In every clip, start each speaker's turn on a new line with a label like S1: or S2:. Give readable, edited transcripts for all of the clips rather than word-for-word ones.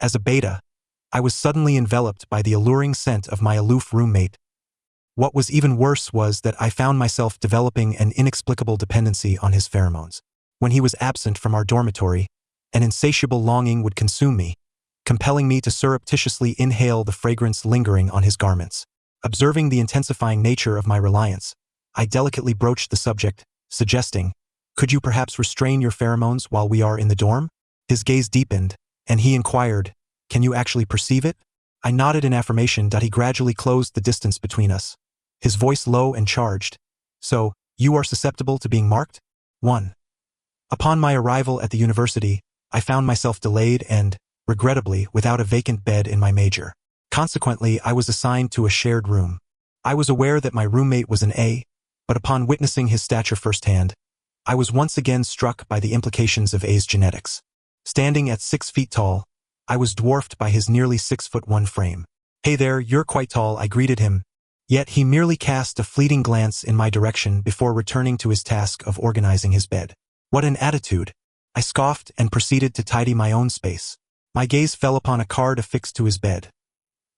S1: As a beta, I was suddenly enveloped by the alluring scent of my aloof roommate. What was even worse was that I found myself developing an inexplicable dependency on his pheromones. When he was absent from our dormitory, an insatiable longing would consume me, compelling me to surreptitiously inhale the fragrance lingering on his garments. Observing the intensifying nature of my reliance, I delicately broached the subject, suggesting, "Could you perhaps restrain your pheromones while we are in the dorm?" His gaze deepened, and he inquired, "Can you actually perceive it?" I nodded in affirmation that he gradually closed the distance between us, his voice low and charged. "So, you are susceptible to being marked?" 1. Upon my arrival at the university, I found myself delayed and, regrettably, without a vacant bed in my major. Consequently, I was assigned to a shared room. I was aware that my roommate was an A, but upon witnessing his stature firsthand, I was once again struck by the implications of A's genetics. Standing at 6 feet tall, I was dwarfed by his nearly 6'1" frame. "Hey there, you're quite tall," I greeted him. Yet he merely cast a fleeting glance in my direction before returning to his task of organizing his bed. "What an attitude!" I scoffed and proceeded to tidy my own space. My gaze fell upon a card affixed to his bed.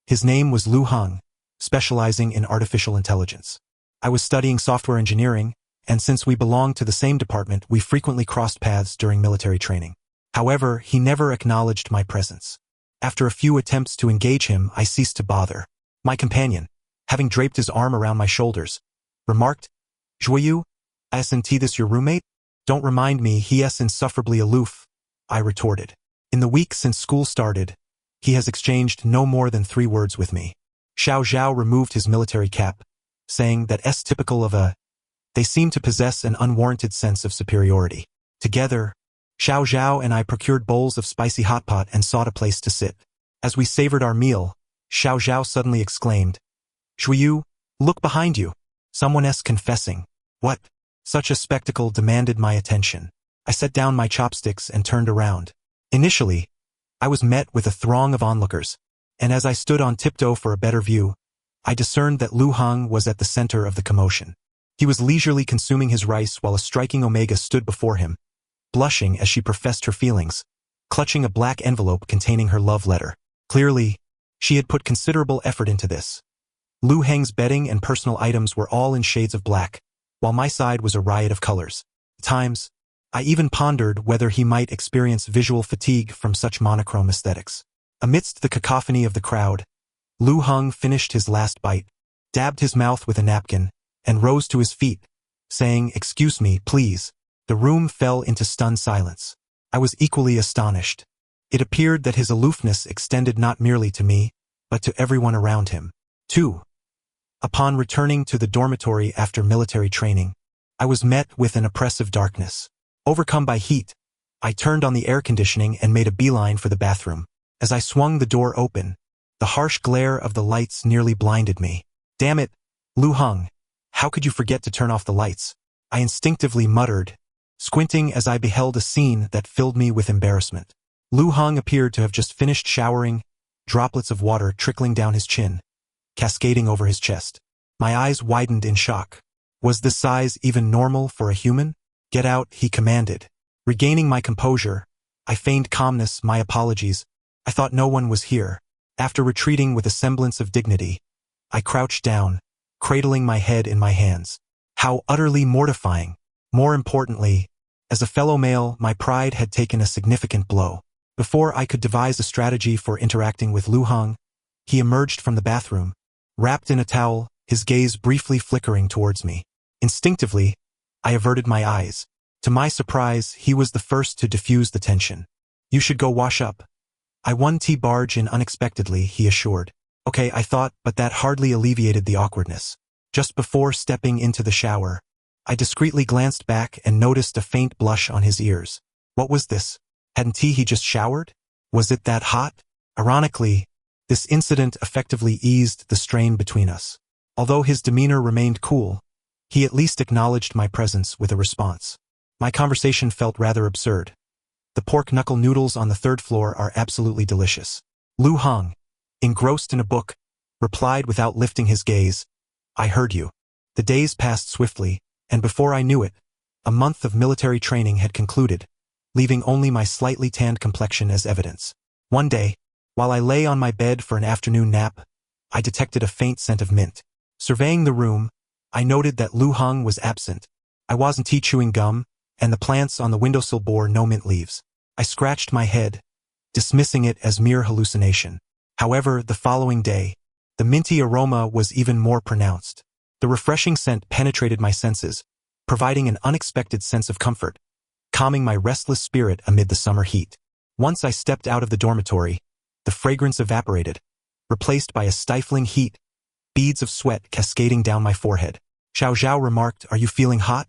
S1: His name was Lu Hung, specializing in artificial intelligence. I was studying software engineering, and since we belonged to the same department, we frequently crossed paths during military training. However, he never acknowledged my presence. After a few attempts to engage him, I ceased to bother. My companion, having draped his arm around my shoulders, remarked, "Joyeux, isn't this your roommate?" "Don't remind me, he is insufferably aloof," I retorted. In the week since school started, he has exchanged no more than 3 words with me. Xiao Zhao removed his military cap, saying that it's typical of a... They seem to possess an unwarranted sense of superiority. Together, Xiao Zhao and I procured bowls of spicy hot pot and sought a place to sit. As we savored our meal, Xiao Zhao suddenly exclaimed, "Joyeux, look behind you. Someone's confessing." "What?" Such a spectacle demanded my attention. I set down my chopsticks and turned around. Initially, I was met with a throng of onlookers, and as I stood on tiptoe for a better view, I discerned that Lu Hung was at the center of the commotion. He was leisurely consuming his rice while a striking Omega stood before him, blushing as she professed her feelings, clutching a black envelope containing her love letter. Clearly, she had put considerable effort into this. Lu Heng's bedding and personal items were all in shades of black, while my side was a riot of colors. At times, I even pondered whether he might experience visual fatigue from such monochrome aesthetics. Amidst the cacophony of the crowd, Lu Hung finished his last bite, dabbed his mouth with a napkin, and rose to his feet, saying, "Excuse me, please." The room fell into stunned silence. I was equally astonished. It appeared that his aloofness extended not merely to me, but to everyone around him. 2. Upon returning to the dormitory after military training, I was met with an oppressive darkness. Overcome by heat, I turned on the air conditioning and made a beeline for the bathroom. As I swung the door open, the harsh glare of the lights nearly blinded me. "Damn it, Lu Hung, how could you forget to turn off the lights?" I instinctively muttered, squinting as I beheld a scene that filled me with embarrassment. Lu Hung appeared to have just finished showering, droplets of water trickling down his chin, cascading over his chest. My eyes widened in shock. Was this size even normal for a human? "Get out," he commanded. Regaining my composure, I feigned calmness. "My apologies. I thought no one was here." After retreating with a semblance of dignity, I crouched down, cradling my head in my hands. How utterly mortifying. More importantly, as a fellow male, my pride had taken a significant blow. Before I could devise a strategy for interacting with Lu Hung, he emerged from the bathroom, wrapped in a towel, his gaze briefly flickering towards me. Instinctively, I averted my eyes. To my surprise, he was the first to diffuse the tension. "You should go wash up." I 1T barge in unexpectedly, he assured. "Okay," I thought, but that hardly alleviated the awkwardness. Just before stepping into the shower, I discreetly glanced back and noticed a faint blush on his ears. What was this? Hadn't he just showered? Was it that hot? Ironically, this incident effectively eased the strain between us. Although his demeanor remained cool, he at least acknowledged my presence with a response. My conversation felt rather absurd. "The pork knuckle noodles on the 3rd floor are absolutely delicious." Lu Hung, engrossed in a book, replied without lifting his gaze, "I heard you." The days passed swiftly, and before I knew it, a month of military training had concluded, leaving only my slightly tanned complexion as evidence. One day, While I lay on my bed for an afternoon nap, I detected a faint scent of mint. Surveying the room, I noted that Lu Heng was absent. I wasn't chewing gum, and the plants on the windowsill bore no mint leaves. I scratched my head, dismissing it as mere hallucination. However, the following day, the minty aroma was even more pronounced. The refreshing scent penetrated my senses, providing an unexpected sense of comfort, calming my restless spirit amid the summer heat. Once I stepped out of the dormitory, the fragrance evaporated, replaced by a stifling heat, beads of sweat cascading down my forehead. Xiao Zhao remarked, "Are you feeling hot?"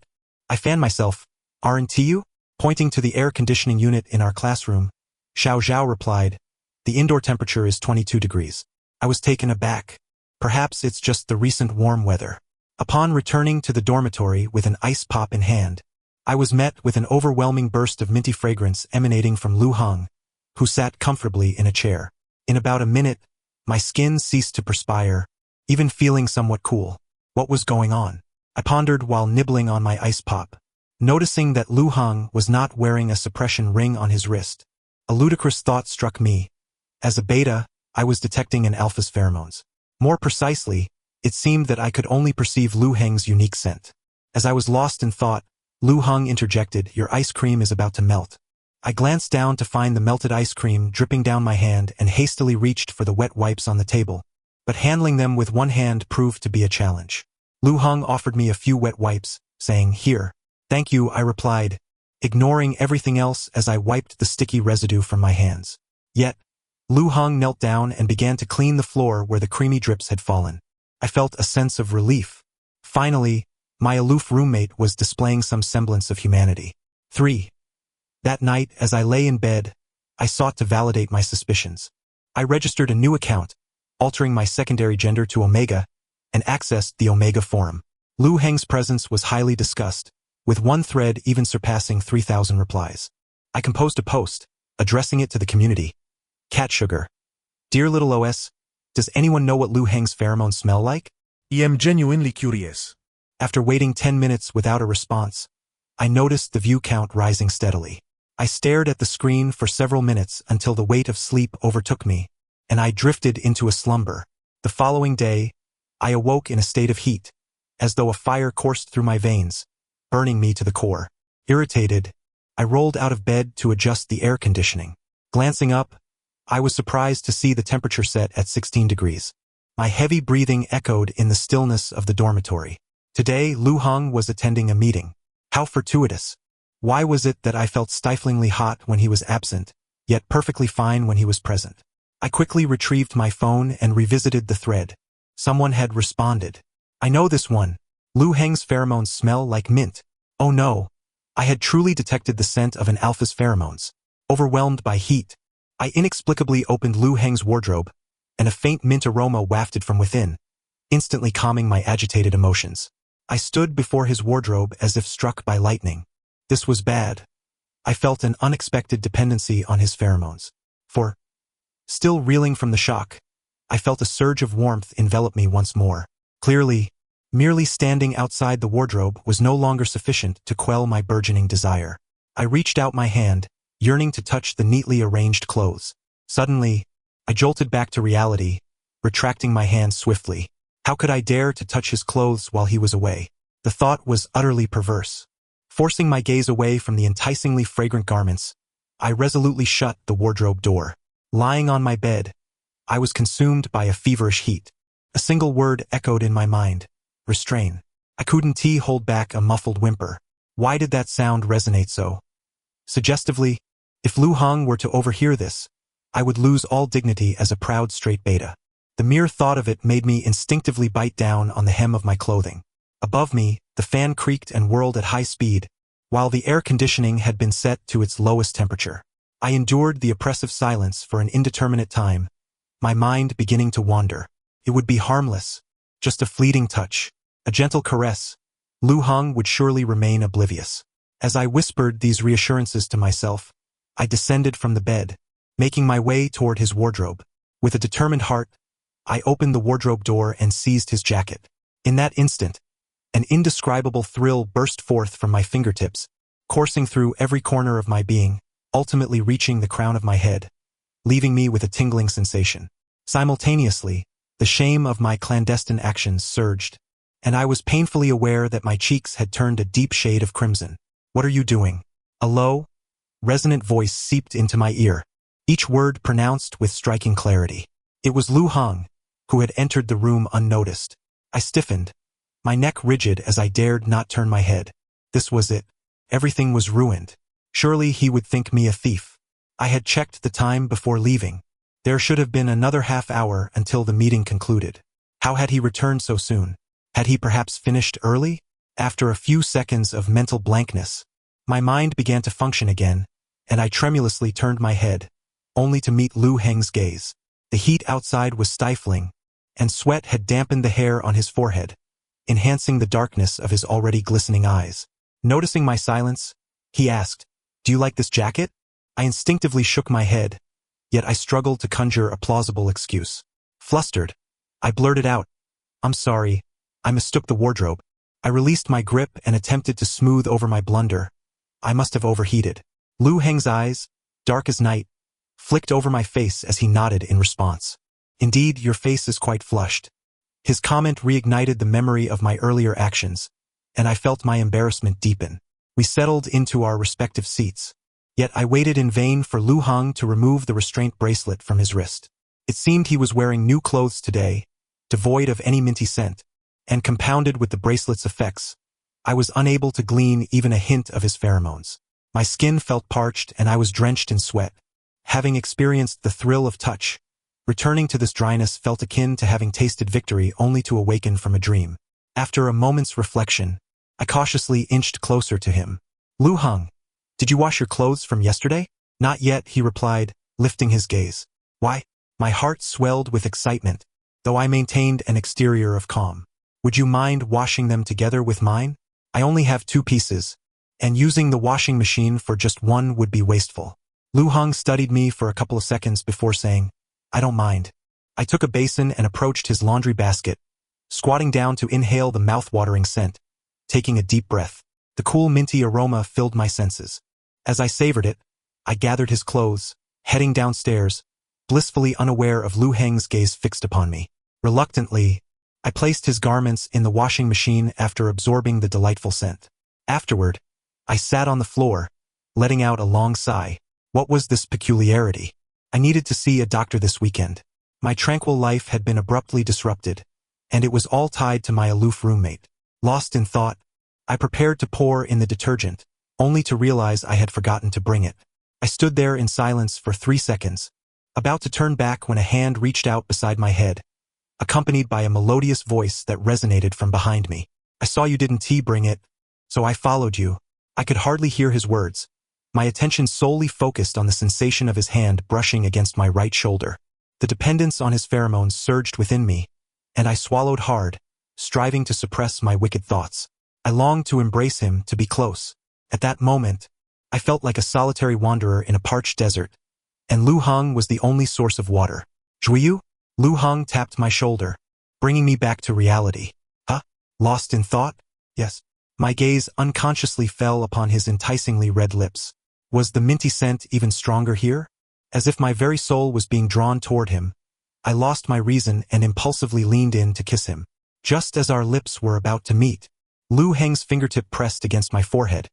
S1: I fanned myself. "Aren't you?" Pointing to the air conditioning unit in our classroom, Xiao Zhao replied, "The indoor temperature is 22 degrees. I was taken aback. Perhaps it's just the recent warm weather. Upon returning to the dormitory with an ice pop in hand, I was met with an overwhelming burst of minty fragrance emanating from Lu Heng, who sat comfortably in a chair. In about a minute, my skin ceased to perspire, even feeling somewhat cool. What was going on? I pondered while nibbling on my ice pop, noticing that Lu Heng was not wearing a suppression ring on his wrist. A ludicrous thought struck me. As a beta, I was detecting an alpha's pheromones. More precisely, it seemed that I could only perceive Lu Heng's unique scent. As I was lost in thought, Lu Heng interjected, "Your ice cream is about to melt." I glanced down to find the melted ice cream dripping down my hand and hastily reached for the wet wipes on the table. But handling them with one hand proved to be a challenge. Lu Heng offered me a few wet wipes, saying, "Here." "Thank you," I replied, ignoring everything else as I wiped the sticky residue from my hands. Yet, Lu Heng knelt down and began to clean the floor where the creamy drips had fallen. I felt a sense of relief. Finally, my aloof roommate was displaying some semblance of humanity. 3. That night, as I lay in bed, I sought to validate my suspicions. I registered a new account, altering my secondary gender to Omega, and accessed the Omega forum. Lu Heng's presence was highly discussed, with one thread even surpassing 3,000 replies. I composed a post, addressing it to the community. Cat Sugar. Dear little OS, does anyone know what Lu Heng's pheromones smell like?
S2: I am genuinely curious.
S1: After waiting 10 minutes without a response, I noticed the view count rising steadily. I stared at the screen for several minutes until the weight of sleep overtook me, and I drifted into a slumber. The following day, I awoke in a state of heat, as though a fire coursed through my veins, burning me to the core. Irritated, I rolled out of bed to adjust the air conditioning. Glancing up, I was surprised to see the temperature set at 16 degrees. My heavy breathing echoed in the stillness of the dormitory. Today, Lu Heng was attending a meeting. How fortuitous. Why was it that I felt stiflingly hot when he was absent, yet perfectly fine when he was present? I quickly retrieved my phone and revisited the thread. Someone had responded. "I know this one. Lu Heng's pheromones smell like mint." Oh no. I had truly detected the scent of an alpha's pheromones. Overwhelmed by heat, I inexplicably opened Lu Heng's wardrobe, and a faint mint aroma wafted from within, instantly calming my agitated emotions. I stood before his wardrobe as if struck by lightning. This was bad. I felt an unexpected dependency on his pheromones. For, still reeling from the shock, I felt a surge of warmth envelop me once more. Clearly, merely standing outside the wardrobe was no longer sufficient to quell my burgeoning desire. I reached out my hand, yearning to touch the neatly arranged clothes. Suddenly, I jolted back to reality, retracting my hand swiftly. How could I dare to touch his clothes while he was away? The thought was utterly perverse. Forcing my gaze away from the enticingly fragrant garments, I resolutely shut the wardrobe door. Lying on my bed, I was consumed by a feverish heat. A single word echoed in my mind: restrain. I couldn't hold back a muffled whimper. Why did that sound resonate so suggestively? If Lu Heng were to overhear this, I would lose all dignity as a proud straight beta. The mere thought of it made me instinctively bite down on the hem of my clothing. Above me, the fan creaked and whirled at high speed, while the air conditioning had been set to its lowest temperature. I endured the oppressive silence for an indeterminate time, my mind beginning to wander. It would be harmless, just a fleeting touch, a gentle caress. Lu Heng would surely remain oblivious. As I whispered these reassurances to myself, I descended from the bed, making my way toward his wardrobe. With a determined heart, I opened the wardrobe door and seized his jacket. In that instant, an indescribable thrill burst forth from my fingertips, coursing through every corner of my being, ultimately reaching the crown of my head. leaving me with a tingling sensation. Simultaneously, the shame of my clandestine actions surged, and I was painfully aware that my cheeks had turned a deep shade of crimson. "What are you doing?" A low, resonant voice seeped into my ear, each word pronounced with striking clarity. It was Lu Hong, who had entered the room unnoticed. I stiffened, my neck rigid as I dared not turn my head. This was it. Everything was ruined. Surely he would think me a thief. I had checked the time before leaving. There should have been another half-hour until the meeting concluded. How had he returned so soon? Had he perhaps finished early? After a few seconds of mental blankness, my mind began to function again, and I tremulously turned my head, only to meet Lu Heng's gaze. The heat outside was stifling, and sweat had dampened the hair on his forehead, enhancing the darkness of his already glistening eyes. Noticing my silence, he asked, "Do you like this jacket?" I instinctively shook my head, yet I struggled to conjure a plausible excuse. Flustered, I blurted out, "I'm sorry, I mistook the wardrobe." I released my grip and attempted to smooth over my blunder. I must have overheated. Lu Heng's eyes, dark as night, flicked over my face as he nodded in response. "Indeed, your face is quite flushed." His comment reignited the memory of my earlier actions, and I felt my embarrassment deepen. We settled into our respective seats, yet I waited in vain for Lu Hong to remove the restraint bracelet from his wrist. It seemed he was wearing new clothes today, devoid of any minty scent, and compounded with the bracelet's effects, I was unable to glean even a hint of his pheromones. My skin felt parched and I was drenched in sweat. Having experienced the thrill of touch, returning to this dryness felt akin to having tasted victory only to awaken from a dream. After a moment's reflection, I cautiously inched closer to him. "Lu Hong, did you wash your clothes from yesterday?" "Not yet," he replied, lifting his gaze. "Why?" My heart swelled with excitement, though I maintained an exterior of calm. "Would you mind washing them together with mine? I only have 2 pieces, and using the washing machine for just one would be wasteful." Lu Hong studied me for a couple of seconds before saying, "I don't mind." I took a basin and approached his laundry basket, squatting down to inhale the mouth-watering scent, taking a deep breath. The cool minty aroma filled my senses. As I savored it, I gathered his clothes, heading downstairs, blissfully unaware of Lu Heng's gaze fixed upon me. Reluctantly, I placed his garments in the washing machine after absorbing the delightful scent. Afterward, I sat on the floor, letting out a long sigh. What was this peculiarity? I needed to see a doctor this weekend. My tranquil life had been abruptly disrupted, and it was all tied to my aloof roommate. Lost in thought, I prepared to pour in the detergent, only to realize I had forgotten to bring it. I stood there in silence for 3 seconds, about to turn back when a hand reached out beside my head, accompanied by a melodious voice that resonated from behind me. "I saw you didn't bring it, so I followed you." I could hardly hear his words, my attention solely focused on the sensation of his hand brushing against my right shoulder. The dependence on his pheromones surged within me, and I swallowed hard, striving to suppress my wicked thoughts. I longed to embrace him, to be close. At that moment, I felt like a solitary wanderer in a parched desert, and Lu Hong was the only source of water. "Juiyu?" Lu Hong tapped my shoulder, bringing me back to reality. "Huh? Lost in thought?" "Yes." My gaze unconsciously fell upon his enticingly red lips. Was the minty scent even stronger here? As if my very soul was being drawn toward him, I lost my reason and impulsively leaned in to kiss him. Just as our lips were about to meet, Lu Heng's fingertip pressed against my forehead,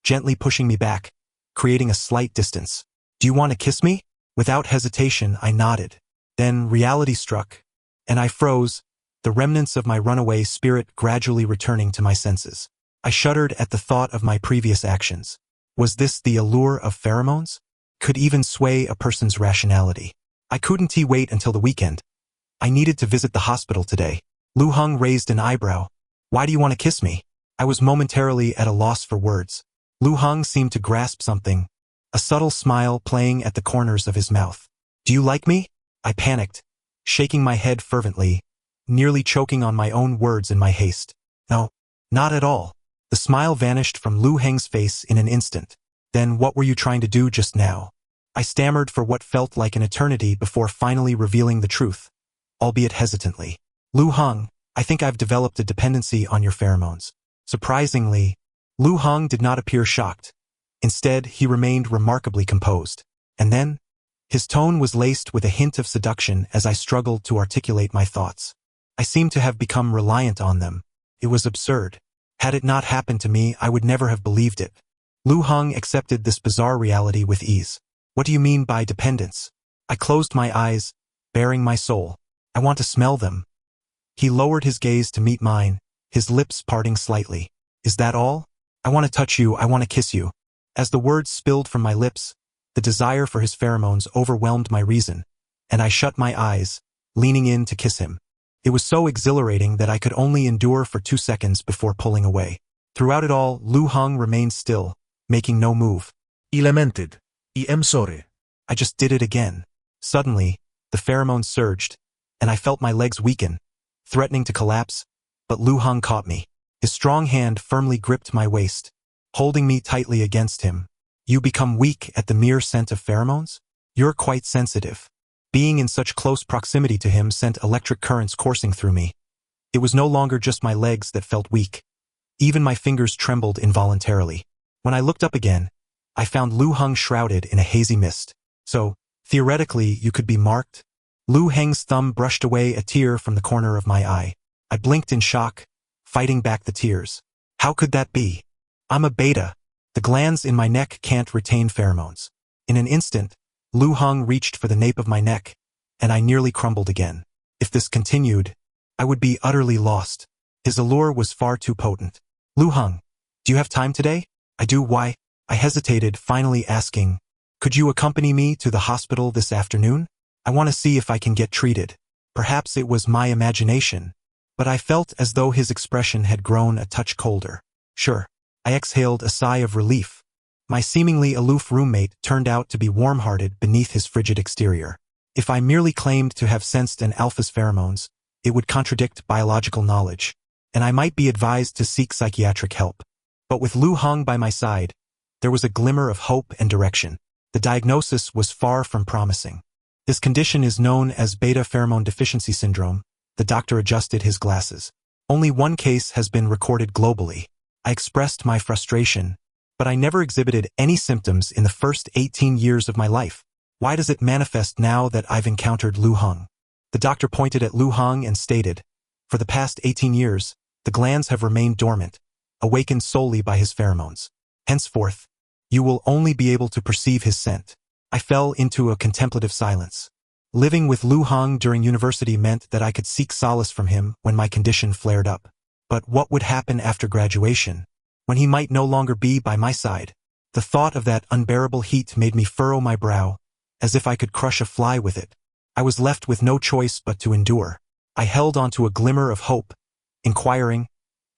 S1: gently pushing me back, creating a slight distance. "Do you want to kiss me?" Without hesitation, I nodded. Then reality struck, and I froze, the remnants of my runaway spirit gradually returning to my senses. I shuddered at the thought of my previous actions. Was this the allure of pheromones? Could even sway a person's rationality? I couldn't wait until the weekend. I needed to visit the hospital today. Lu Hong raised an eyebrow. "Why do you want to kiss me?" I was momentarily at a loss for words. Lu Hong seemed to grasp something, a subtle smile playing at the corners of his mouth. "Do you like me?" I panicked, shaking my head fervently, nearly choking on my own words in my haste. "No, not at all." The smile vanished from Lu Heng's face in an instant. "Then what were you trying to do just now?" I stammered for what felt like an eternity before finally revealing the truth, albeit hesitantly. "Lu Hong, I think I've developed a dependency on your pheromones." Surprisingly, Lu Hong did not appear shocked. Instead, he remained remarkably composed. And then, His tone was laced with a hint of seduction as I struggled to articulate my thoughts. I seemed to have become reliant on them. It was absurd. Had it not happened to me, I would never have believed it. Lu Heng accepted this bizarre reality with ease. What do you mean by dependence? I closed my eyes, baring my soul. I want to smell them. He lowered his gaze to meet mine, his lips parting slightly. Is that all? I want to touch you, I want to kiss you. As the words spilled from my lips, the desire for his pheromones overwhelmed my reason, and I shut my eyes, leaning in to kiss him. It was so exhilarating that I could only endure for 2 seconds before pulling away. Throughout it all, Lu Heng remained still, making no move.
S2: He lamented. I am sorry.
S1: I just did it again. Suddenly, the pheromones surged, and I felt my legs weaken, threatening to collapse, but Lu Heng caught me. His strong hand firmly gripped my waist, holding me tightly against him. You become weak at the mere scent of pheromones? You're quite sensitive. Being in such close proximity to him sent electric currents coursing through me. It was no longer just my legs that felt weak. Even my fingers trembled involuntarily. When I looked up again, I found Lu Heng shrouded in a hazy mist. So, theoretically, you could be marked? Lu Heng's thumb brushed away a tear from the corner of my eye. I blinked in shock, fighting back the tears. How could that be? I'm a beta. The glands in my neck can't retain pheromones. In an instant, Lu Heng reached for the nape of my neck, and I nearly crumbled again. If this continued, I would be utterly lost. His allure was far too potent. Lu Heng, do you have time today? I do. Why? I hesitated, finally asking, could you accompany me to the hospital this afternoon? I want to see if I can get treated. Perhaps it was my imagination, but I felt as though his expression had grown a touch colder. Sure. I exhaled a sigh of relief. My seemingly aloof roommate turned out to be warm-hearted beneath his frigid exterior. If I merely claimed to have sensed an alpha's pheromones, it would contradict biological knowledge, and I might be advised to seek psychiatric help. But with Lu Heng by my side, there was a glimmer of hope and direction. The diagnosis was far from promising. This condition is known as beta pheromone deficiency syndrome. The doctor adjusted his glasses. Only one case has been recorded globally. I expressed my frustration, but I never exhibited any symptoms in the first 18 years of my life. Why does it manifest now that I've encountered Lu Heng? The doctor pointed at Lu Heng and stated, for the past 18 years, the glands have remained dormant, awakened solely by his pheromones. Henceforth, you will only be able to perceive his scent. I fell into a contemplative silence. Living with Lu Heng during university meant that I could seek solace from him when my condition flared up. But what would happen after graduation, when he might no longer be by my side? The thought of that unbearable heat made me furrow my brow, as if I could crush a fly with it. I was left with no choice but to endure. I held onto a glimmer of hope, inquiring,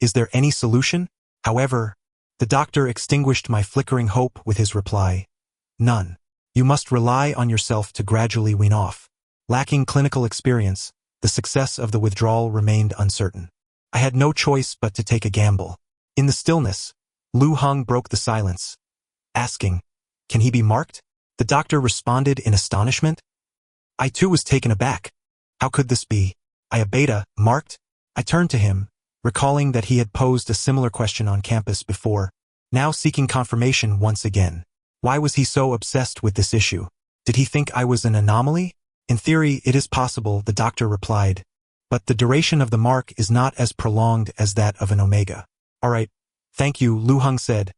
S1: is there any solution? However, the doctor extinguished my flickering hope with his reply, none. You must rely on yourself to gradually wean off. Lacking clinical experience, the success of the withdrawal remained uncertain. I had no choice but to take a gamble. In the stillness, Lu Heng broke the silence, asking, can he be marked? The doctor responded in astonishment. I too was taken aback. How could this be? I a beta, marked? I turned to him, recalling that he had posed a similar question on campus before, now seeking confirmation once again. Why was he so obsessed with this issue? Did he think I was an anomaly? In theory, it is possible, the doctor replied, but the duration of the mark is not as prolonged as that of an omega. All right, thank you, Lu Heng said.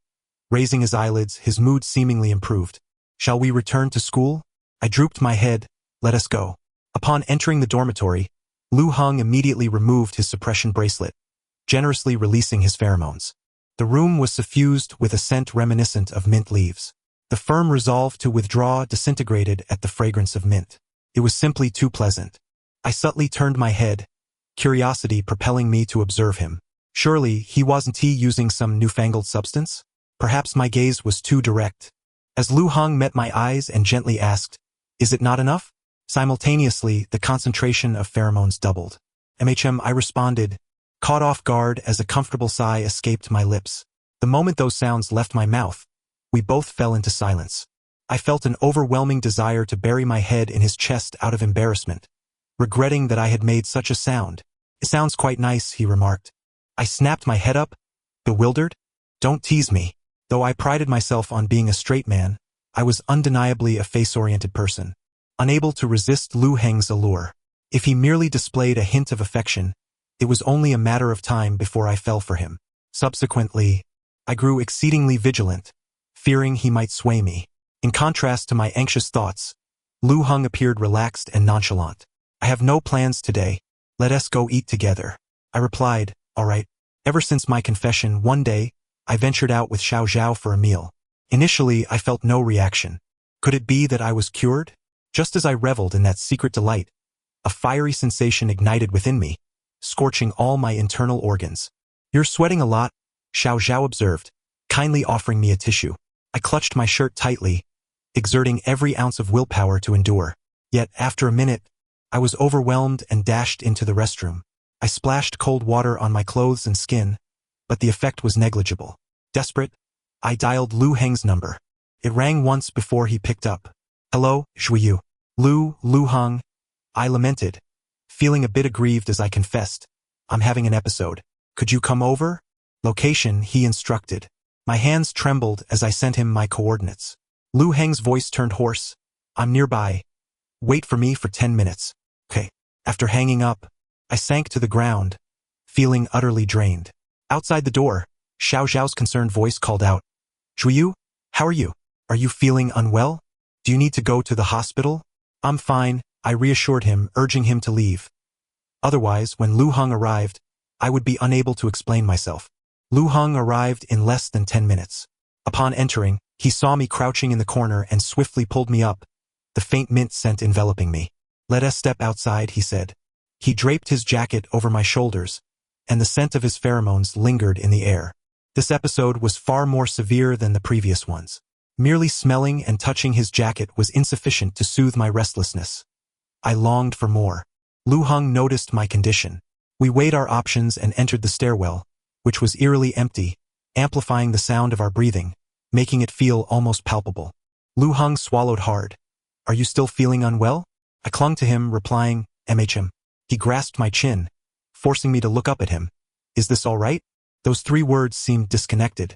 S1: Raising his eyelids, his mood seemingly improved. Shall we return to school? I drooped my head. Let us go. Upon entering the dormitory, Lu Heng immediately removed his suppression bracelet, generously releasing his pheromones. The room was suffused with a scent reminiscent of mint leaves. The firm resolve to withdraw disintegrated at the fragrance of mint. It was simply too pleasant. I subtly turned my head, curiosity propelling me to observe him. Surely he wasn't using some newfangled substance? Perhaps my gaze was too direct. As Lu Heng met my eyes and gently asked, is it not enough? Simultaneously, the concentration of pheromones doubled. I responded, caught off guard as a comfortable sigh escaped my lips. The moment those sounds left my mouth, we both fell into silence. I felt an overwhelming desire to bury my head in his chest out of embarrassment, regretting that I had made such a sound. It sounds quite nice, he remarked. I snapped my head up, bewildered. Don't tease me. Though I prided myself on being a straight man, I was undeniably a face-oriented person. unable to resist Lu Heng's allure. If he merely displayed a hint of affection, it was only a matter of time before I fell for him. Subsequently, I grew exceedingly vigilant, fearing he might sway me. In contrast to my anxious thoughts, Lu Heng appeared relaxed and nonchalant. I have no plans today. Let us go eat together. I replied, all right. Ever since my confession, one day, I ventured out with Xiao Zhao for a meal. Initially, I felt no reaction. Could it be that I was cured? Just as I reveled in that secret delight, a fiery sensation ignited within me, scorching all my internal organs. You're sweating a lot, Xiao Zhao observed, kindly offering me a tissue. I clutched my shirt tightly, exerting every ounce of willpower to endure. Yet, after a minute, I was overwhelmed and dashed into the restroom. I splashed cold water on my clothes and skin, but the effect was negligible. Desperate, I dialed Lu Heng's number. It rang once before he picked up. Hello, Zhuyu. Lu Heng. I lamented, feeling a bit aggrieved as I confessed. I'm having an episode. Could you come over? Location, he instructed. My hands trembled as I sent him my coordinates. Lu Heng's voice turned hoarse. I'm nearby. Wait for me for 10 minutes. Okay. After hanging up, I sank to the ground, feeling utterly drained. Outside the door, Xiao Zhao's concerned voice called out. Zhuyu, how are you? Are you feeling unwell? Do you need to go to the hospital? I'm fine, I reassured him, urging him to leave. Otherwise, when Lu Heng arrived, I would be unable to explain myself. Lu Heng arrived in less than 10 minutes. Upon entering, he saw me crouching in the corner and swiftly pulled me up, the faint mint scent enveloping me. Let us step outside, he said. He draped his jacket over my shoulders, and the scent of his pheromones lingered in the air. This episode was far more severe than the previous ones. Merely smelling and touching his jacket was insufficient to soothe my restlessness. I longed for more. Lu Heng noticed my condition. We weighed our options and entered the stairwell, which was eerily empty, amplifying the sound of our breathing, making it feel almost palpable. Lu Heng swallowed hard. Are you still feeling unwell? I clung to him, replying, MHM. He grasped my chin, forcing me to look up at him. Is this all right? Those 3 words seemed disconnected,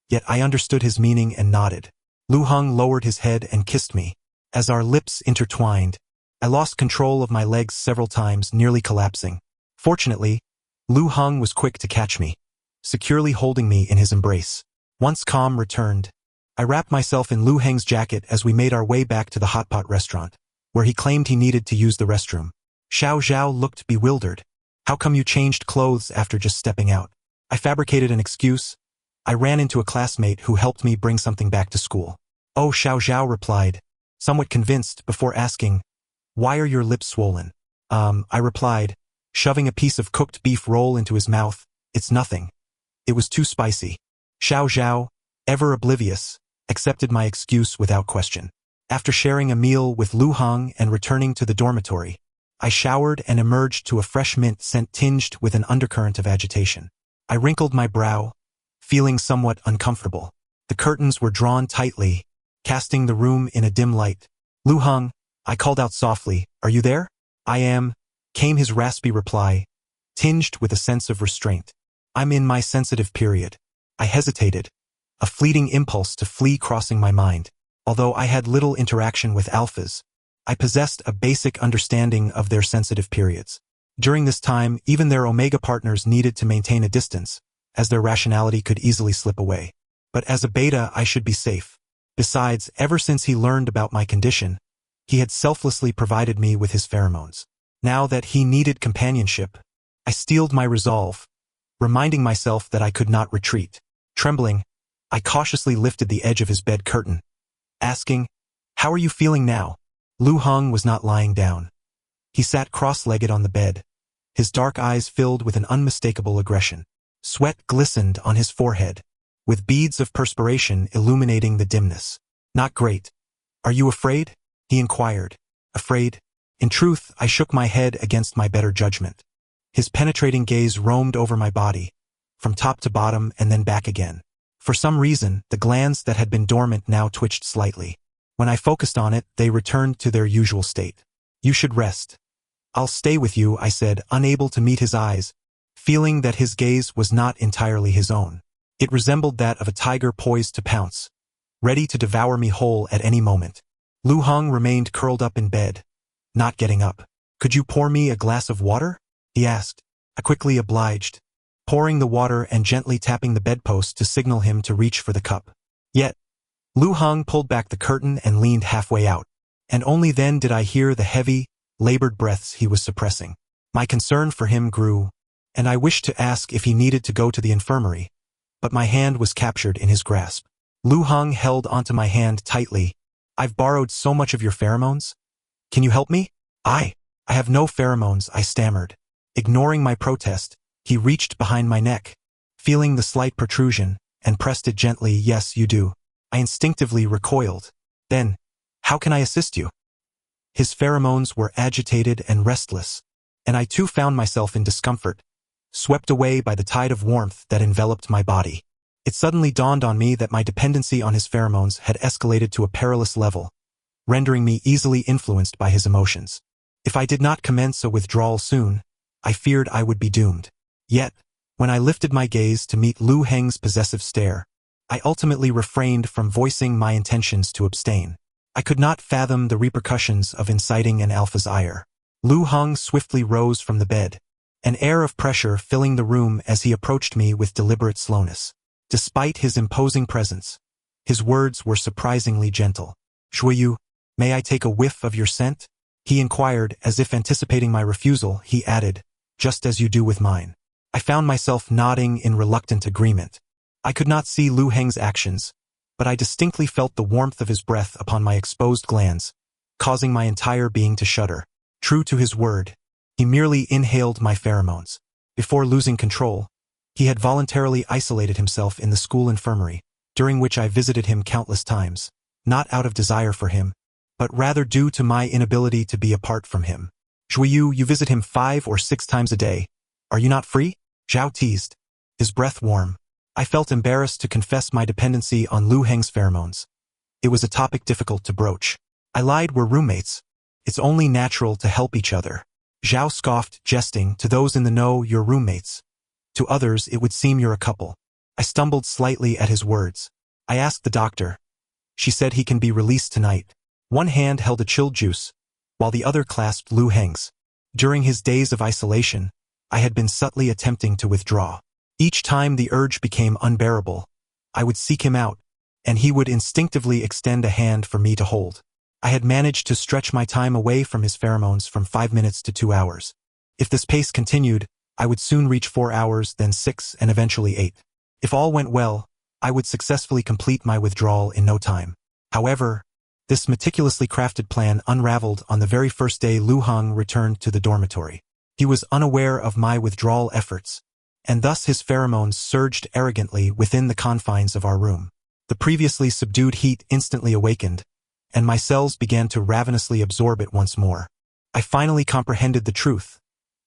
S1: yet I understood his meaning and nodded. Lu Heng lowered his head and kissed me. As our lips intertwined, I lost control of my legs several times, nearly collapsing. Fortunately, Lu Heng was quick to catch me, securely holding me in his embrace. Once calm returned, I wrapped myself in Lu Heng's jacket as we made our way back to the hot pot restaurant, where he claimed he needed to use the restroom. Xiao Zhao looked bewildered. How come you changed clothes after just stepping out? I fabricated an excuse. I ran into a classmate who helped me bring something back to school. Oh, Xiao Zhao replied, somewhat convinced, before asking, why are your lips swollen? I replied, shoving a piece of cooked beef roll into his mouth. It's nothing. It was too spicy. Xiao Zhao, ever oblivious, accepted my excuse without question. After sharing a meal with Lu Heng and returning to the dormitory, I showered and emerged to a fresh mint scent tinged with an undercurrent of agitation. I wrinkled my brow, feeling somewhat uncomfortable. The curtains were drawn tightly, casting the room in a dim light. Lu Heng, I called out softly, are you there? I am, came his raspy reply, tinged with a sense of restraint. I'm in my sensitive period. I hesitated, a fleeting impulse to flee crossing my mind. Although I had little interaction with alphas, I possessed a basic understanding of their sensitive periods. During this time, even their omega partners needed to maintain a distance, as their rationality could easily slip away. But as a beta, I should be safe. Besides, ever since he learned about my condition, he had selflessly provided me with his pheromones. Now that he needed companionship, I steeled my resolve, reminding myself that I could not retreat. Trembling, I cautiously lifted the edge of his bed curtain, asking, how are you feeling now? Lu Heng was not lying down. He sat cross-legged on the bed, his dark eyes filled with an unmistakable aggression. Sweat glistened on his forehead, with beads of perspiration illuminating the dimness. Not great. Are you afraid? He inquired. Afraid? In truth, I shook my head against my better judgment. His penetrating gaze roamed over my body, from top to bottom and then back again. For some reason, the glands that had been dormant now twitched slightly. When I focused on it, they returned to their usual state. You should rest. I'll stay with you, I said, unable to meet his eyes, feeling that his gaze was not entirely his own. It resembled that of a tiger poised to pounce, ready to devour me whole at any moment. Lu Hong remained curled up in bed, not getting up. Could you pour me a glass of water? He asked. I quickly obliged, pouring the water and gently tapping the bedpost to signal him to reach for the cup. Yet, Lu Hong pulled back the curtain and leaned halfway out, and only then did I hear the heavy, labored breaths he was suppressing. My concern for him grew, and I wished to ask if he needed to go to the infirmary, but my hand was captured in his grasp. Lu Hong held onto my hand tightly. I've borrowed so much of your pheromones. Can you help me? I have no pheromones, I stammered. Ignoring my protest, he reached behind my neck, feeling the slight protrusion, and pressed it gently. Yes, you do. I instinctively recoiled. Then, how can I assist you? His pheromones were agitated and restless, and I too found myself in discomfort, swept away by the tide of warmth that enveloped my body. It suddenly dawned on me that my dependency on his pheromones had escalated to a perilous level, rendering me easily influenced by his emotions. If I did not commence a withdrawal soon, I feared I would be doomed. Yet, when I lifted my gaze to meet Lu Heng's possessive stare, I ultimately refrained from voicing my intentions to abstain. I could not fathom the repercussions of inciting an alpha's ire. Lu Heng swiftly rose from the bed, an air of pressure filling the room as he approached me with deliberate slowness. Despite his imposing presence, his words were surprisingly gentle. Shuiyu, may I take a whiff of your scent? He inquired, as if anticipating my refusal. He added, just as you do with mine. I found myself nodding in reluctant agreement. I could not see Lu Heng's actions, but I distinctly felt the warmth of his breath upon my exposed glands, causing my entire being to shudder. True to his word, he merely inhaled my pheromones. Before losing control, he had voluntarily isolated himself in the school infirmary, during which I visited him countless times, not out of desire for him, but rather due to my inability to be apart from him. Zhuyu, you visit him 5 or 6 times a day. Are you not free? Zhao teased, his breath warm. I felt embarrassed to confess my dependency on Lu Heng's pheromones. It was a topic difficult to broach. I lied, we're roommates. It's only natural to help each other. Zhao scoffed, jesting. To those in the know, you're roommates. To others, it would seem you're a couple. I stumbled slightly at his words. I asked the doctor. She said he can be released tonight. One hand held a chilled juice, while the other clasped Lu Heng's. During his days of isolation, I had been subtly attempting to withdraw. Each time the urge became unbearable, I would seek him out, and he would instinctively extend a hand for me to hold. I had managed to stretch my time away from his pheromones from 5 minutes to 2 hours. If this pace continued, I would soon reach 4 hours, then 6, and eventually 8. If all went well, I would successfully complete my withdrawal in no time. However, this meticulously crafted plan unraveled on the very first day Lu Heng returned to the dormitory. He was unaware of my withdrawal efforts, and thus his pheromones surged arrogantly within the confines of our room. The previously subdued heat instantly awakened, and my cells began to ravenously absorb it once more. I finally comprehended the truth.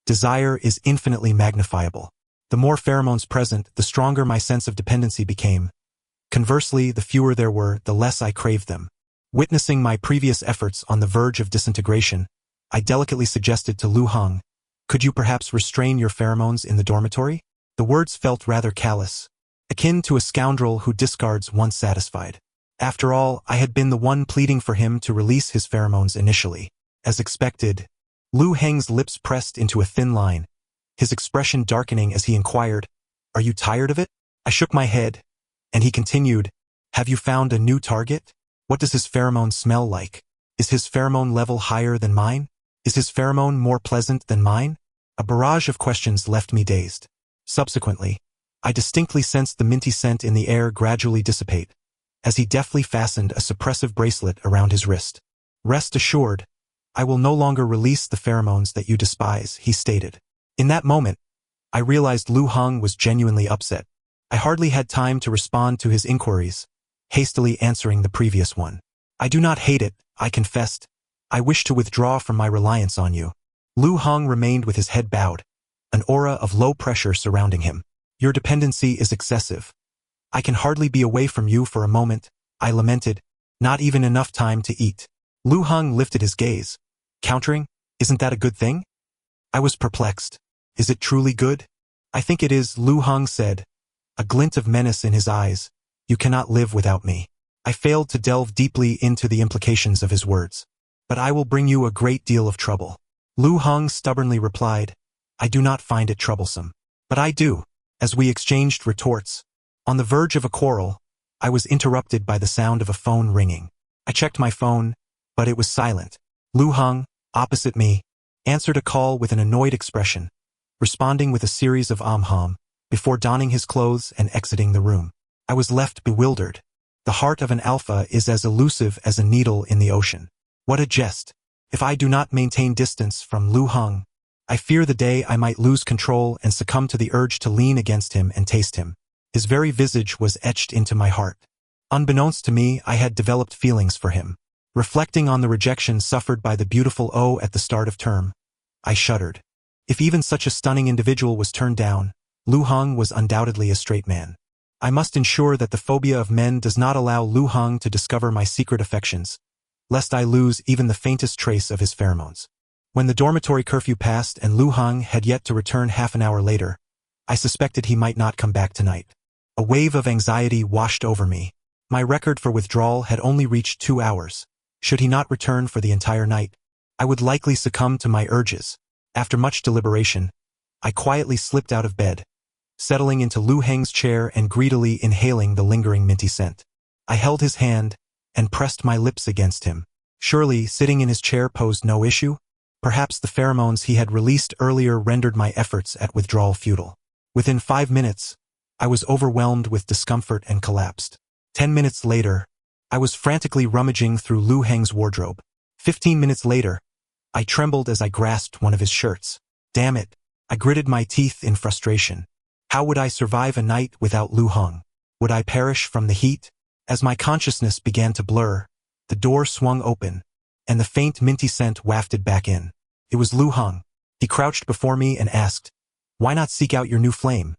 S1: Desire is infinitely magnifiable. The more pheromones present, the stronger my sense of dependency became. Conversely, the fewer there were, the less I craved them. Witnessing my previous efforts on the verge of disintegration, I delicately suggested to Lu Heng, could you perhaps restrain your pheromones in the dormitory? The words felt rather callous, akin to a scoundrel who discards once satisfied. After all, I had been the one pleading for him to release his pheromones initially. As expected, Lu Heng's lips pressed into a thin line, his expression darkening as he inquired, are you tired of it? I shook my head, and he continued, have you found a new target? What does his pheromone smell like? Is his pheromone level higher than mine? Is his pheromone more pleasant than mine? A barrage of questions left me dazed. Subsequently, I distinctly sensed the minty scent in the air gradually dissipate, as he deftly fastened a suppressive bracelet around his wrist. Rest assured, I will no longer release the pheromones that you despise, he stated. In that moment, I realized Lu Heng was genuinely upset. I hardly had time to respond to his inquiries, hastily answering the previous one. I do not hate it, I confessed. I wish to withdraw from my reliance on you. Lu Heng remained with his head bowed, an aura of low pressure surrounding him. Your dependency is excessive. I can hardly be away from you for a moment, I lamented, not even enough time to eat. Lu Heng lifted his gaze, countering, isn't that a good thing? I was perplexed. Is it truly good? I think it is, Lu Heng said, a glint of menace in his eyes. You cannot live without me. I failed to delve deeply into the implications of his words. But I will bring you a great deal of trouble. Lu Heng stubbornly replied, I do not find it troublesome. But I do. As we exchanged retorts, on the verge of a quarrel, I was interrupted by the sound of a phone ringing. I checked my phone, but it was silent. Lu Heng, opposite me, answered a call with an annoyed expression, responding with a series of hum before donning his clothes and exiting the room. I was left bewildered. The heart of an alpha is as elusive as a needle in the ocean. What a jest. If I do not maintain distance from Lu Heng, I fear the day I might lose control and succumb to the urge to lean against him and taste him. His very visage was etched into my heart. Unbeknownst to me, I had developed feelings for him. Reflecting on the rejection suffered by the beautiful O at the start of term, I shuddered. If even such a stunning individual was turned down, Lu Heng was undoubtedly a straight man. I must ensure that the phobia of men does not allow Lu Heng to discover my secret affections, lest I lose even the faintest trace of his pheromones. When the dormitory curfew passed and Lu Heng had yet to return half an hour later, I suspected he might not come back tonight. A wave of anxiety washed over me. My record for withdrawal had only reached 2 hours. Should he not return for the entire night, I would likely succumb to my urges. After much deliberation, I quietly slipped out of bed, settling into Lu Heng's chair and greedily inhaling the lingering minty scent. I held his hand and pressed my lips against him. Surely, sitting in his chair posed no issue? Perhaps the pheromones he had released earlier rendered my efforts at withdrawal futile. Within 5 minutes, I was overwhelmed with discomfort and collapsed. 10 minutes later, I was frantically rummaging through Lu Heng's wardrobe. 15 minutes later, I trembled as I grasped one of his shirts. Damn it, I gritted my teeth in frustration. How would I survive a night without Lu Heng? Would I perish from the heat? As my consciousness began to blur, the door swung open, and the faint minty scent wafted back in. It was Lu Heng. He crouched before me and asked, Why not seek out your new flame?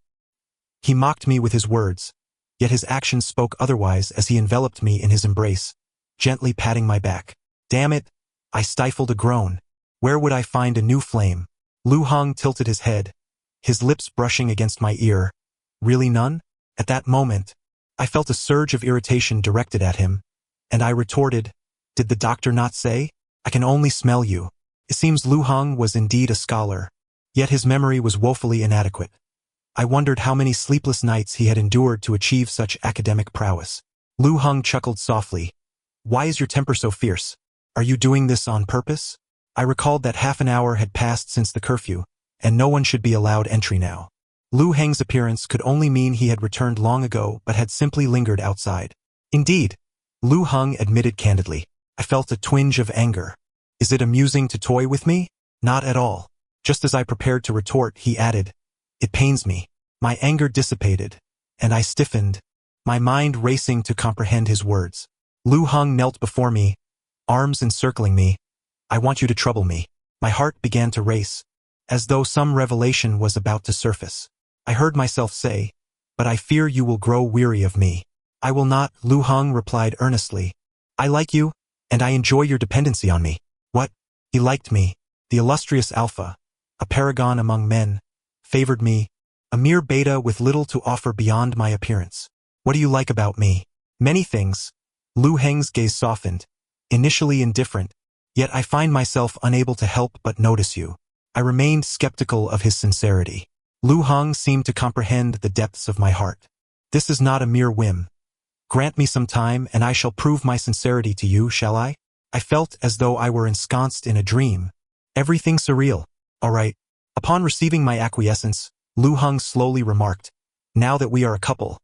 S1: He mocked me with his words, yet his actions spoke otherwise as he enveloped me in his embrace, gently patting my back. Damn it, I stifled a groan. Where would I find a new flame? Lu Heng tilted his head, his lips brushing against my ear. Really none? At that moment, I felt a surge of irritation directed at him, and I retorted, Did the doctor not say? I can only smell you. It seems Lu Heng was indeed a scholar, yet his memory was woefully inadequate. I wondered how many sleepless nights he had endured to achieve such academic prowess. Lu Heng chuckled softly. Why is your temper so fierce? Are you doing this on purpose? I recalled that half an hour had passed since the curfew, and no one should be allowed entry now. Lu Heng's appearance could only mean he had returned long ago but had simply lingered outside. Indeed, Lu Heng admitted candidly. I felt a twinge of anger. Is it amusing to toy with me? Not at all. Just as I prepared to retort, he added, It pains me. My anger dissipated, and I stiffened, my mind racing to comprehend his words. Lu Heng knelt before me, arms encircling me. I want you to trouble me. My heart began to race, as though some revelation was about to surface. I heard myself say, But I fear you will grow weary of me. I will not, Lu Heng replied earnestly. I like you, and I enjoy your dependency on me. What? He liked me, the illustrious alpha, a paragon among men, favored me, a mere beta with little to offer beyond my appearance. What do you like about me? Many things. Lu Heng's gaze softened, initially indifferent, yet I find myself unable to help but notice you. I remained skeptical of his sincerity. Lu Heng seemed to comprehend the depths of my heart. This is not a mere whim. Grant me some time and I shall prove my sincerity to you, shall I? I felt as though I were ensconced in a dream. Everything surreal. All right. Upon receiving my acquiescence, Lu Heng slowly remarked, Now that we are a couple,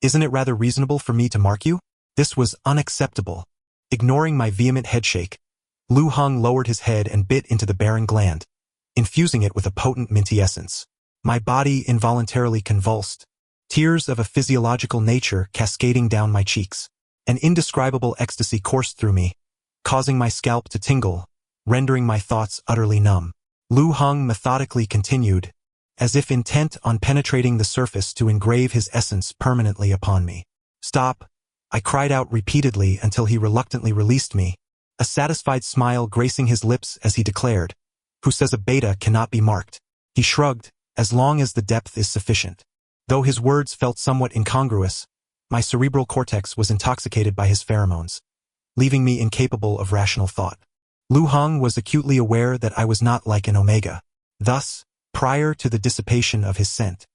S1: isn't it rather reasonable for me to mark you? This was unacceptable. Ignoring my vehement headshake, Lu Heng lowered his head and bit into the barren gland, infusing it with a potent minty essence. My body involuntarily convulsed, tears of a physiological nature cascading down my cheeks. An indescribable ecstasy coursed through me, causing my scalp to tingle, rendering my thoughts utterly numb. Lu Heng methodically continued, as if intent on penetrating the surface to engrave his essence permanently upon me. Stop, I cried out repeatedly until he reluctantly released me, a satisfied smile gracing his lips as he declared, Who says a beta cannot be marked? He shrugged, as long as the depth is sufficient. Though his words felt somewhat incongruous, My cerebral cortex was intoxicated by his pheromones, leaving me incapable of rational thought. Lu Hong was acutely aware that I was not like an omega. Thus, prior to the dissipation of his scent,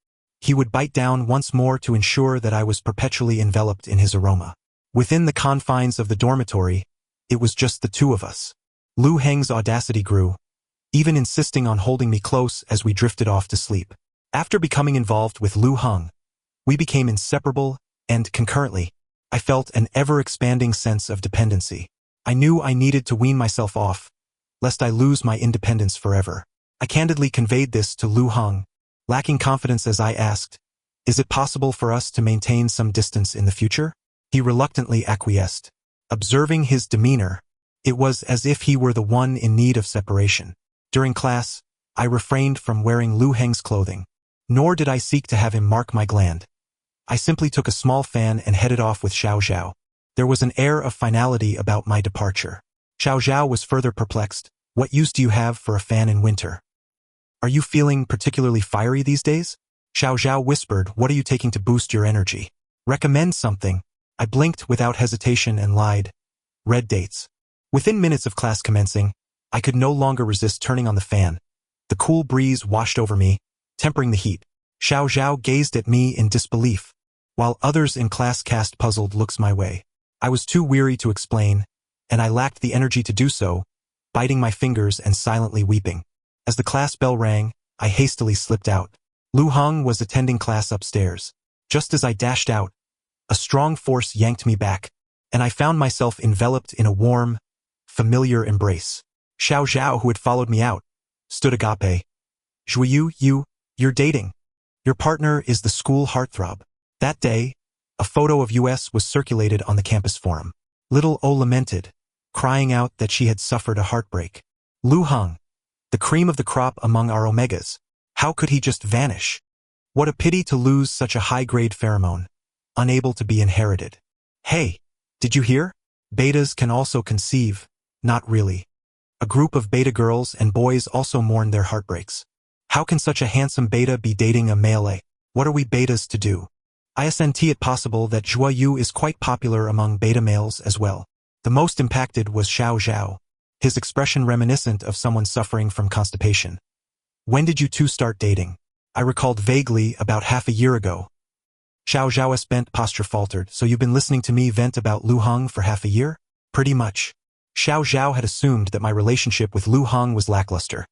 S1: he would bite down once more to ensure that I was perpetually enveloped in his aroma. Within the confines of the dormitory, it was just the two of us. Lu Heng's audacity grew, even insisting on holding me close as we drifted off to sleep. After becoming involved with Lu Heng, we became inseparable, and concurrently, I felt an ever-expanding sense of dependency. I knew I needed to wean myself off, lest I lose my independence forever. I candidly conveyed this to Lu Heng, lacking confidence as I asked, "Is it possible for us to maintain some distance in the future?" He reluctantly acquiesced. Observing his demeanor, it was as if he were the one in need of separation. During class, I refrained from wearing Lu Heng's clothing, nor did I seek to have him mark my gland. I simply took a small fan and headed off with Xiao Zhao. There was an air of finality about my departure. Xiao Zhao was further perplexed. "What use do you have for a fan in winter? Are you feeling particularly fiery these days?" Xiao Zhao whispered, "What are you taking to boost your energy? Recommend something." I blinked without hesitation and lied. "Red dates." Within minutes of class commencing, I could no longer resist turning on the fan. The cool breeze washed over me, tempering the heat. Xiao Zhao gazed at me in disbelief, while others in class cast puzzled looks my way. I was too weary to explain, and I lacked the energy to do so, biting my fingers and silently weeping. As the class bell rang, I hastily slipped out. Lu Heng was attending class upstairs. Just as I dashed out, a strong force yanked me back, and I found myself enveloped in a warm, familiar embrace. Xiao Zhao, who had followed me out, stood agape. "Zhuyu, you're dating. Your partner is the school heartthrob." That day, a photo of US was circulated on the campus forum. Little O lamented, crying out that she had suffered a heartbreak. Lu Heng, the cream of the crop among our omegas, how could he just vanish? What a pity to lose such a high-grade pheromone, unable to be inherited. Hey, did you hear? Betas can also conceive. Not really. A group of beta girls and boys also mourn their heartbreaks. How can such a handsome beta be dating a male A? What are we betas to do? Isn't it possible that Zhuyu is quite popular among beta males as well? The most impacted was Xiao Zhao, his expression reminiscent of someone suffering from constipation. "When did you two start dating?" I recalled vaguely, "About half a year ago." Xiao Zhao's bent posture faltered. "So you've been listening to me vent about Lu Heng for half a year?" "Pretty much." Xiao Zhao had assumed that my relationship with Lu Heng was lackluster.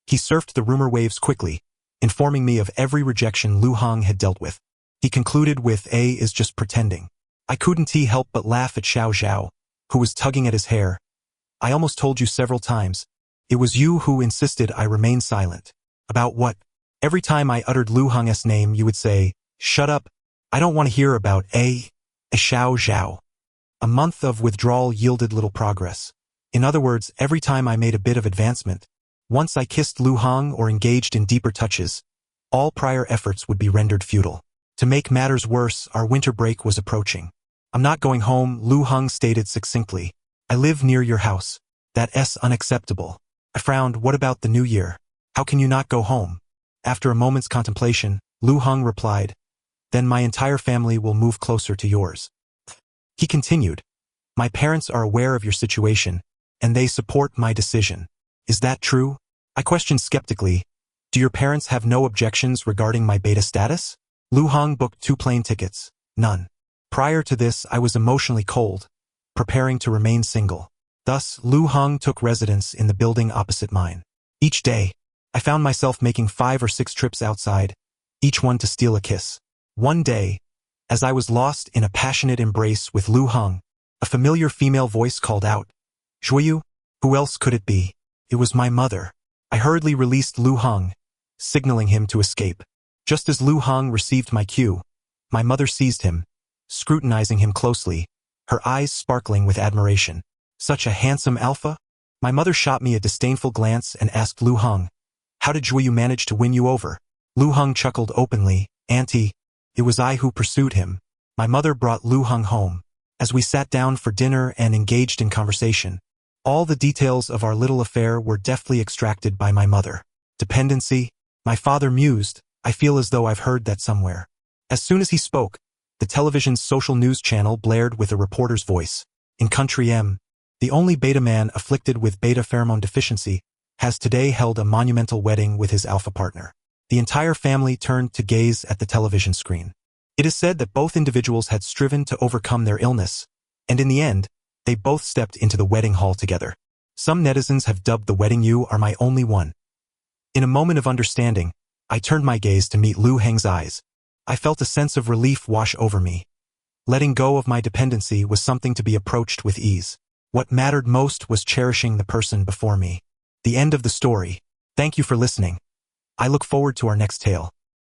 S1: He surfed the rumor waves quickly, informing me of every rejection Lu Heng had dealt with. He concluded with, "A is just pretending." I couldn't help but laugh at Xiao Zhao, who was tugging at his hair. "I almost told you several times. It was you who insisted I remain silent." "About what?" "Every time I uttered Lu Heng's name, you would say, 'Shut up. I don't want to hear about A.' Xiao Zhao." A month of withdrawal yielded little progress. In other words, every time I made a bit of advancement, once I kissed Lu Heng or engaged in deeper touches, all prior efforts would be rendered futile. To make matters worse, our winter break was approaching. "I'm not going home," Lu Heng stated succinctly. "I live near your house." "That's unacceptable." I frowned. "What about the new year? How can you not go home?" After a moment's contemplation, Lu Heng replied, "Then my entire family will move closer to yours." He continued, "My parents are aware of your situation, and they support my decision." "Is that true?" I questioned skeptically. "Do your parents have no objections regarding my beta status?" Lu Heng booked 2 plane tickets. "None." Prior to this, I was emotionally cold, preparing to remain single. Thus, Lu Heng took residence in the building opposite mine. Each day, I found myself making 5 or 6 trips outside, each one to steal a kiss. One day, as I was lost in a passionate embrace with Lu Heng, a familiar female voice called out, "Zhuyu?" Who else could it be? It was my mother. I hurriedly released Lu Heng, signaling him to escape. Just as Lu Heng received my cue, my mother seized him, scrutinizing him closely, her eyes sparkling with admiration. "Such a handsome alpha?" My mother shot me a disdainful glance and asked Lu Heng, "How did Zhuyu manage to win you over?" Lu Heng chuckled openly, "Auntie, it was I who pursued him." My mother brought Lu Heng home. As we sat down for dinner and engaged in conversation, all the details of our little affair were deftly extracted by my mother. "Dependency?" My father mused. "I feel as though I've heard that somewhere." As soon as he spoke, The television's social news channel blared with a reporter's voice. In country M, the only beta man afflicted with beta pheromone deficiency has today held a monumental wedding with his alpha partner. The entire family turned to gaze at the television screen. It is said that both individuals had striven to overcome their illness, and in the end, they both stepped into the wedding hall together. Some netizens have dubbed the wedding "You Are My Only One." In a moment of understanding, I turned my gaze to meet Lu Heng's eyes. I felt a sense of relief wash over me. Letting go of my dependency was something to be approached with ease. What mattered most was cherishing the person before me. The end of the story. Thank you for listening. I look forward to our next tale.